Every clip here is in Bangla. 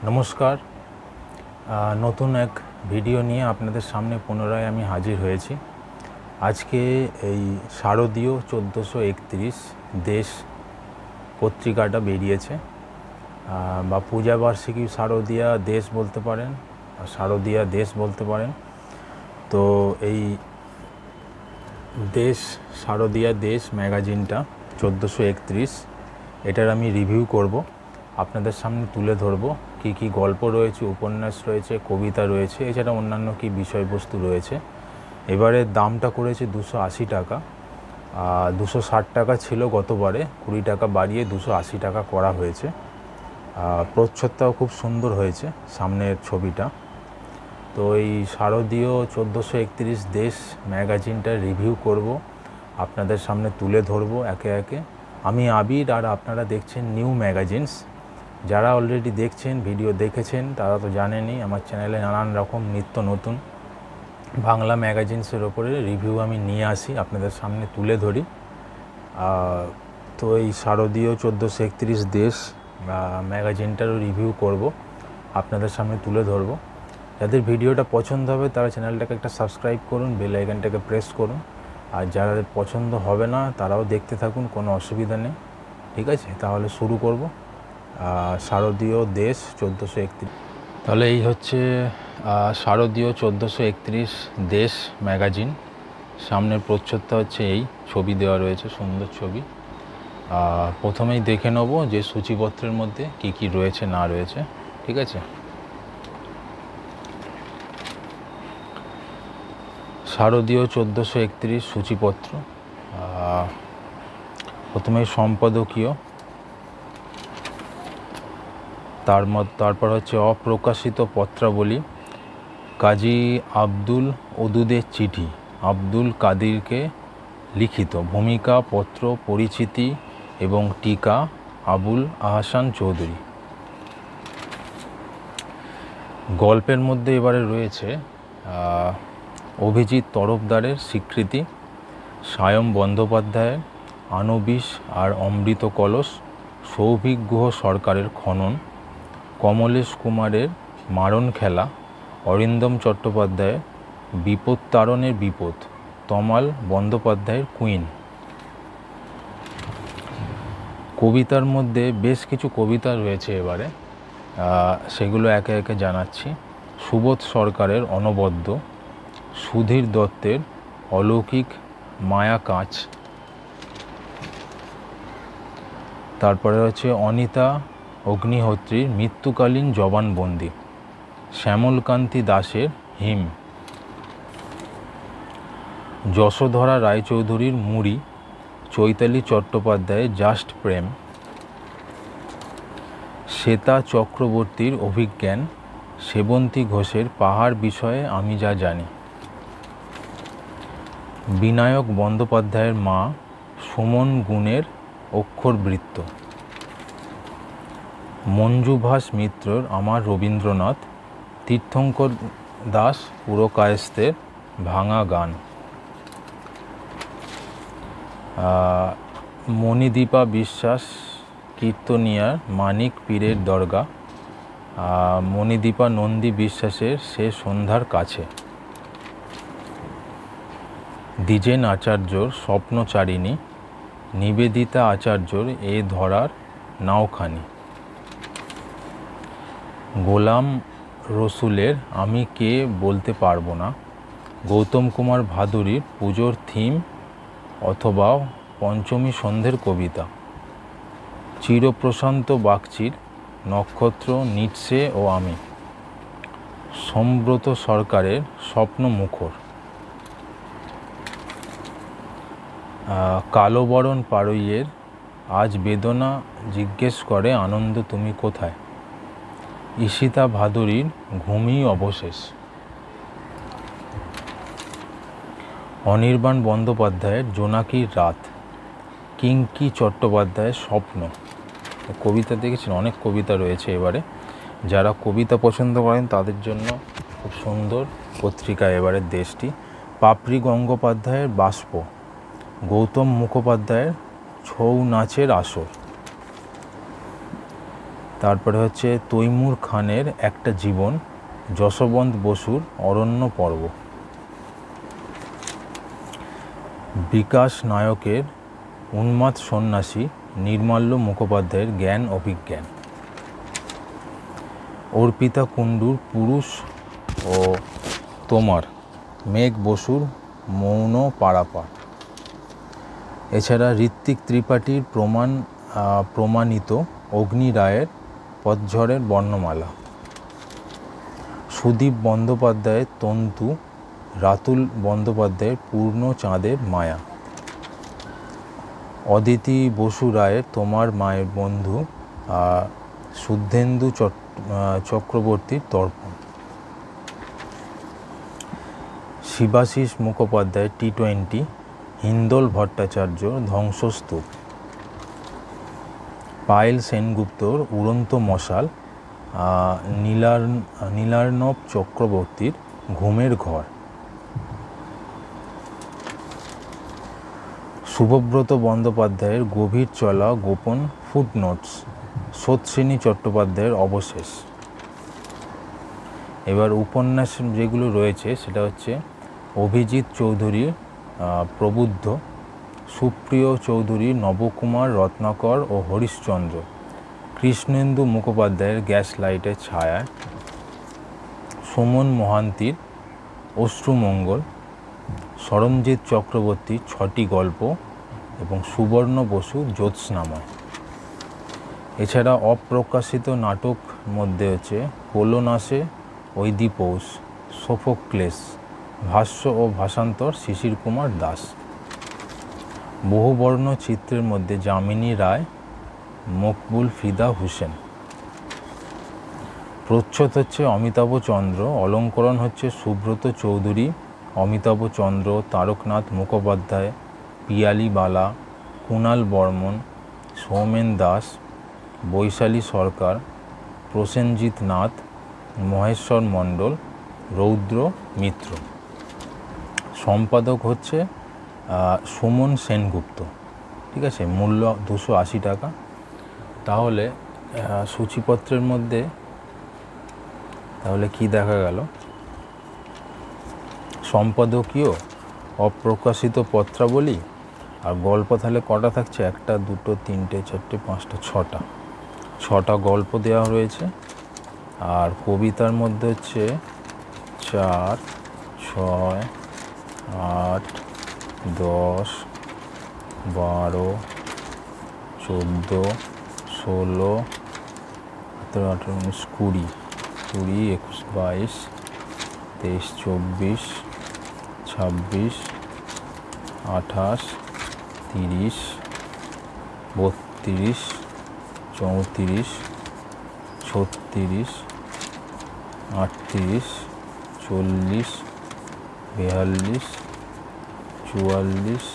নমস্কার। নতুন এক ভিডিও নিয়ে আপনাদের সামনে পুনরায় আমি হাজির হয়েছি। আজকে এই শারদীয় 1431 দেশ পত্রিকাটা বেরিয়েছে, বা পূজাবার্ষিকী শারদীয়া দেশ বলতে পারেন, শারদীয়া দেশ বলতে পারেন। তো এই দেশ শারদীয়া দেশ ম্যাগাজিনটা 1431, এটার আমি রিভিউ করব, আপনাদের সামনে তুলে ধরব কি কি গল্প রয়েছে, উপন্যাস রয়েছে, কবিতা রয়েছে, এছাড়া অন্যান্য কি বিষয়বস্তু রয়েছে। এবারে দামটা করেছে 280 টাকা, 260 টাকা ছিল গতবারে, 20 টাকা বাড়িয়ে 280 টাকা করা হয়েছে। প্রচ্ছদটাও খুব সুন্দর হয়েছে, সামনের ছবিটা। তো এই শারদীয় 1431 দেশ ম্যাগাজিনটা রিভিউ করব, আপনাদের সামনে তুলে ধরব একে একে। আমি আবির, আর আপনারা দেখছেন নিউ ম্যাগাজিনস। যারা অলরেডি দেখছেন, ভিডিও দেখেছেন, তারা তো জানেনই আমার চ্যানেলে নানান রকম নিত্য নতুন বাংলা ম্যাগাজিনসের ওপরে রিভিউ আমি নিয়ে আসি, আপনাদের সামনে তুলে ধরি। তো এই শারদীয় 1431 দেশ ম্যাগাজিনটারও রিভিউ করব, আপনাদের সামনে তুলে ধরব। যাদের ভিডিওটা পছন্দ হবে তারা চ্যানেলটাকে একটা সাবস্ক্রাইব করুন, বেল আইকনটাকে প্রেস করুন। আর যারা পছন্দ হবে না তারাও দেখতে থাকুন, কোনো অসুবিধা নেই। ঠিক আছে, তাহলে শুরু করব। শারদীয় দেশ 1431। তাহলে এই হচ্ছে শারদীয় 1431 দেশ ম্যাগাজিন। সামনের প্রচ্ছদটা হচ্ছে এই, ছবি দেওয়া রয়েছে, সুন্দর ছবি। প্রথমেই দেখে নেব যে সূচিপত্রের মধ্যে কি কি রয়েছে না রয়েছে। ঠিক আছে, শারদীয় 1431 সূচিপত্র। প্রথমে সম্পাদকীয়, তারপর হচ্ছে অপ্রকাশিত পত্রাবলী, কাজী আব্দুল ওদুদের চিঠি, আব্দুল কাদিরকে লিখিত, ভূমিকা, পত্র, পরিচিতি এবং টিকা আবুল আহসান চৌধুরী। গল্পের মধ্যে এবারে রয়েছে অভিজিৎ তরফদারের স্বীকৃতি, সায়ম বন্দ্যোপাধ্যায়ের আনবিশ আর অমৃত কলস, সৌভিক গুহ সরকারের খনন, কমলেশ কুমারের মারণ খেলা, অরিন্দম চট্টোপাধ্যায়ের বিপত্তারণের বিপদ, তমাল বন্দ্যোপাধ্যায়ের কুইন। কবিতার মধ্যে বেশ কিছু কবিতা রয়েছে এবারে, সেগুলো একে একে জানাচ্ছি। সুবোধ সরকারের অনবদ্য, সুধীর দত্তের অলৌকিক মায়া কাঁচ, তারপরে হচ্ছে অনিতা অগ্নিহোত্রীর মৃত্যুকালীন জবানবন্দি, শ্যামলকান্তি দাসের হিম, যশোধরা রায়চৌধুরীর মুড়ি, চৈতালি চট্টোপাধ্যায়ের জাস্ট প্রেম, শ্বেতা চক্রবর্তীর অভিজ্ঞান, সেবন্তী ঘোষের পাহাড় বিষয়ে আমি যা জানি, বিনায়ক বন্দ্যোপাধ্যায়ের মা, সুমন গুণের অক্ষরবৃত্ত, মঞ্জুভাস মিত্রর আমার রবীন্দ্রনাথ, তীর্থঙ্কর দাস পুরকায়েস্তের ভাঙা গান, মণিদীপা বিশ্বাস কীর্তনিয়ার মানিক পীরের দরগা, মণিদীপা নন্দী বিশ্বাসের সে সন্ধ্যার কাছে, দ্বিজেন আচার্যর স্বপ্নচারিণী, নিবেদিতা আচার্যর এ ধরার নাওখানি, গোলাম রসুলের আমি কে বলতে পারবো না, গৌতম কুমার ভাদুরীর পুজোর থিম অথবা পঞ্চমী সন্ধ্যের কবিতা, চিরপ্রশান্ত বাগচির নক্ষত্র, নিটসে ও আমি, সম্ব্রত সরকারের স্বপ্ন মুখর, কালোবরণ পাড়ইয়ের আজ বেদনা জিজ্ঞেস করে আনন্দ তুমি কোথায়, ঈশিতা ভাদুরীর ঘুমই অবশেষ, অনির্বাণ বন্দ্যোপাধ্যায়ের জোনাকির রাত, কিঙ্কি চট্টোপাধ্যায়ের স্বপ্ন। কবিতা দেখেছেন, অনেক কবিতা রয়েছে এবারে। যারা কবিতা পছন্দ করেন তাদের জন্য খুব সুন্দর পত্রিকা এবারের দেশটি। পাপড়ি গঙ্গোপাধ্যায়ের বাষ্প, গৌতম মুখোপাধ্যায়ের ছৌ নাচের আসর, তারপরে হচ্ছে তৈমুর খানের একটা জীবন, যশবন্ত বসুর অরণ্য পর্ব, বিকাশ নায়কের উন্মাদ সন্ন্যাসী, নির্মাল্য মুখোপাধ্যায়ের জ্ঞান অভিজ্ঞান, অর্পিতা কুণ্ডুর পুরুষ ও তোমার, মেঘ বসুর মৌন পারাপার। এছাড়া ঋত্বিক ত্রিপাঠীর প্রমাণিত অগ্নি রায়ের পতঝড়ের বর্ণমালা, সুদীপ বন্দ্যোপাধ্যায়ের তন্তু, রাতুল বন্দ্যোপাধ্যায়ের পূর্ণ চাঁদের মায়া, অদিতি বসু রায়ের তোমার মায়ের বন্ধু, শুদ্ধেন্দু চক্রবর্তীর দর্পণ, শিবাশিস মুখোপাধ্যায়ের T20, হিন্দোল ভট্টাচার্য ধ্বংসস্তূপ, পায়েল সেনগুপ্তর উড়ন্ত মশাল, নীলার্ণব চক্রবর্তীর ঘুমের ঘর, শুভব্রত বন্দ্যোপাধ্যায়ের গভীর চলা গোপন ফুটনোটস, সত্যশ্রেণী চট্টোপাধ্যায়ের অবশেষ। এবার উপন্যাস যেগুলো রয়েছে সেটা হচ্ছে অভিজিৎ চৌধুরীর প্রবুদ্ধ, সুপ্রিয় চৌধুরী নবকুমার রত্নাকর ও হরিশ্চন্দ্র, কৃষ্ণেন্দু মুখোপাধ্যায়ের গ্যাস লাইটের ছায়ায়, সুমন মহান্তির অশ্রুমঙ্গল, সরঞ্জিৎ চক্রবর্তীর 6টি গল্প এবং সুবর্ণ বসু জ্যোৎস্নাময়। এছাড়া অপ্রকাশিত নাটক মধ্যে হচ্ছে পোলোনাসে ওইদিপৌস, সোফোক্লেস, ভাষ্য ও ভাষান্তর শিশির কুমার দাস। বহুবর্ণ চিত্রের মধ্যে যামিনী রায়, মকবুল ফিদা হুসেন। প্রচ্ছদ হচ্ছে অমিতাভ চন্দ্র, অলঙ্করণ হচ্ছে সুব্রত চৌধুরী, অমিতাভ চন্দ্র, তারকনাথ মুখোপাধ্যায়, পিয়ালি বালা, কুণাল বর্মন, সৌমেন দাস, বৈশালী সরকার, প্রসেনজিৎ নাথ, মহেশ্বর মণ্ডল, রৌদ্র মিত্র। সম্পাদক হচ্ছে সুমন সেনগুপ্ত। ঠিক আছে, মূল্য 280 টাকা। তাহলে সূচিপত্রের মধ্যে তাহলে কি দেখা গেল, সম্পাদকীয়, অপ্রকাশিত পত্রাবলী, আর গল্প তাহলে কটা থাকছে, 1, 2, 3, 4, 5, 6টা গল্প দেওয়া রয়েছে। আর কবিতার মধ্যে হচ্ছে 4, 6, 8, 10, 12, 14, 16, 17, 18, 19, 20, 21, 22, 23, 24, 26, 28, 30, 32, 34, 36, 38, 40, 42, 44,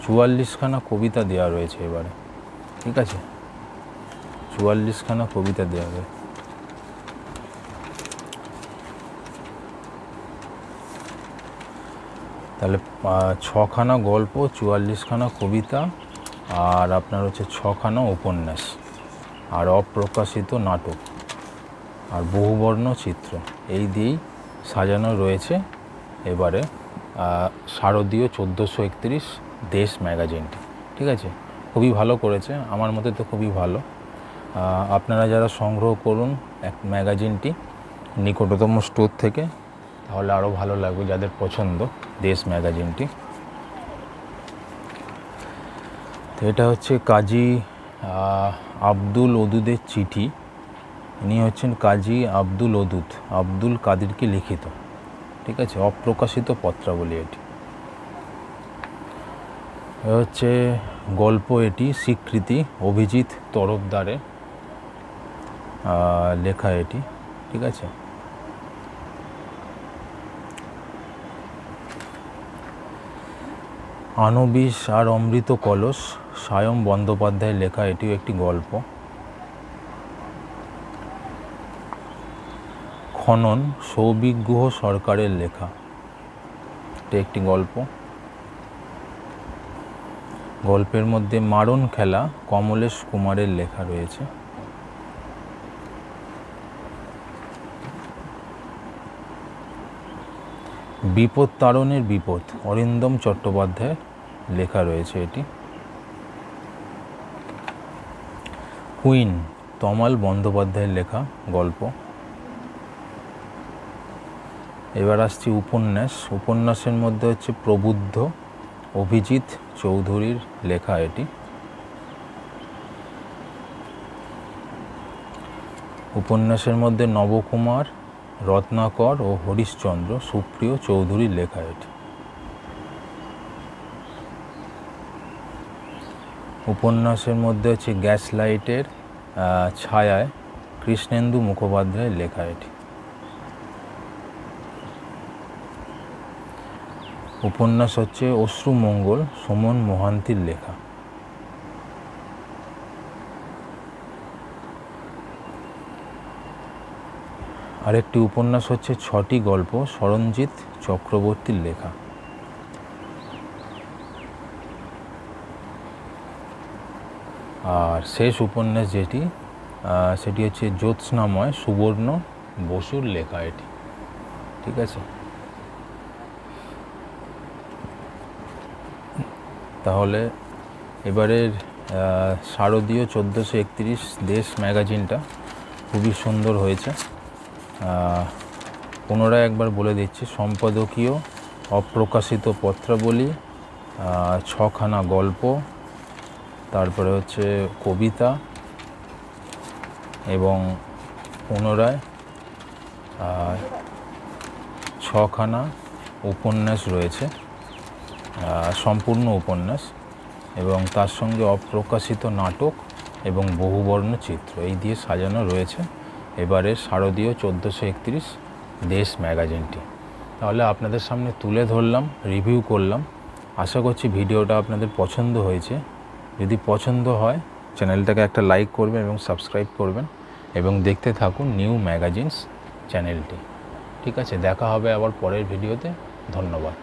44খানা কবিতা দেওয়া রয়েছে এবারে। ঠিক আছে, 44খানা কবিতা দেওয়া রয়েছে। তাহলে 6খানা গল্প, 44খানা কবিতা, আর আপনার হচ্ছে 6খানা উপন্যাস, আর অপ্রকাশিত নাটক, আর বহুবর্ণ চিত্র, এই দিয়েই সাজানো রয়েছে এবারে শারদীয় 1431 দেশ ম্যাগাজিনটি। ঠিক আছে, খুবই ভালো করেছে, আমার মতে তো খুবই ভালো। আপনারা যারা সংগ্রহ করুন ম্যাগাজিনটি নিকটতম স্টোর থেকে, তাহলে আরও ভালো লাগবে যাদের পছন্দ দেশ ম্যাগাজিনটি। তো এটা হচ্ছে কাজী আব্দুল ওদুদের চিঠি। ইনি হচ্ছেন কাজী আব্দুল ওদুদ, আব্দুল কাদেরকে লিখিত। ঠিক আছে, অপ্রকাশিত পত্রাবলী এটি। হচ্ছে গল্প, এটি স্বীকৃতি, অভিজিৎ তরফদারের লেখা এটি। ঠিক আছে, আনবিশ আর অমৃত কলস, সায়ম বন্দ্যোপাধ্যায়ের লেখা, এটিও একটি গল্প। খনন, সৌভিক গুহ সরকারের লেখা, এটি একটি গল্প। গল্পের মধ্যে মারণ খেলা, কমলেশ কুমারের লেখা রয়েছে। বিপদ তাড়নের বিপদ, অরিন্দম চট্টোপাধ্যায়ের লেখা রয়েছে এটি। কুইন, তমাল বন্দ্যোপাধ্যায়ের লেখা গল্প। এবার আসছি উপন্যাস। উপন্যাসের মধ্যে হচ্ছে প্রবুদ্ধ, অভিজিৎ চৌধুরীর লেখা এটি। উপন্যাসের মধ্যে নবকুমার, রত্নাকর ও হরিশচন্দ্র সুপ্রিয় চৌধুরীর লেখা এটি। উপন্যাসের মধ্যে হচ্ছে গ্যাসলাইটের ছায়ায় কৃষ্ণেন্দু মুখোপাধ্যায়ের লেখা এটি। উপন্যাস হচ্ছে অশ্রুমঙ্গল, সুমন মোহান্তির লেখা। আরেকটি উপন্যাস হচ্ছে ছটি গল্প, সরঞ্জিৎ চক্রবর্তীর লেখা। আর শেষ উপন্যাস যেটি সেটি হচ্ছে জ্যোৎস্নাময়, সুবর্ণ বসুর লেখা এটি। ঠিক আছে, তাহলে এবারের শারদীয় 1431 দেশ ম্যাগাজিনটা খুবই সুন্দর হয়েছে। পুনরায় একবার বলে দিচ্ছি, সম্পাদকীয়, অপ্রকাশিত পত্রাবলী, 6খানা গল্প, তারপরে হচ্ছে কবিতা এবং পুনরায় 6খানা উপন্যাস রয়েছে, সম্পূর্ণ উপন্যাস, এবং তার সঙ্গে অপ্রকাশিত নাটক এবং বহুবর্ণ চিত্র, এই দিয়ে সাজানো রয়েছে এবারের শারদীয় 1431 দেশ ম্যাগাজিনটি। তাহলে আপনাদের সামনে তুলে ধরলাম, রিভিউ করলাম। আশা করছি ভিডিওটা আপনাদের পছন্দ হয়েছে। যদি পছন্দ হয় চ্যানেলটাকে একটা লাইক করবেন এবং সাবস্ক্রাইব করবেন এবং দেখতে থাকুন নিউ ম্যাগাজিনস চ্যানেলটি। ঠিক আছে, দেখা হবে আবার পরের ভিডিওতে। ধন্যবাদ।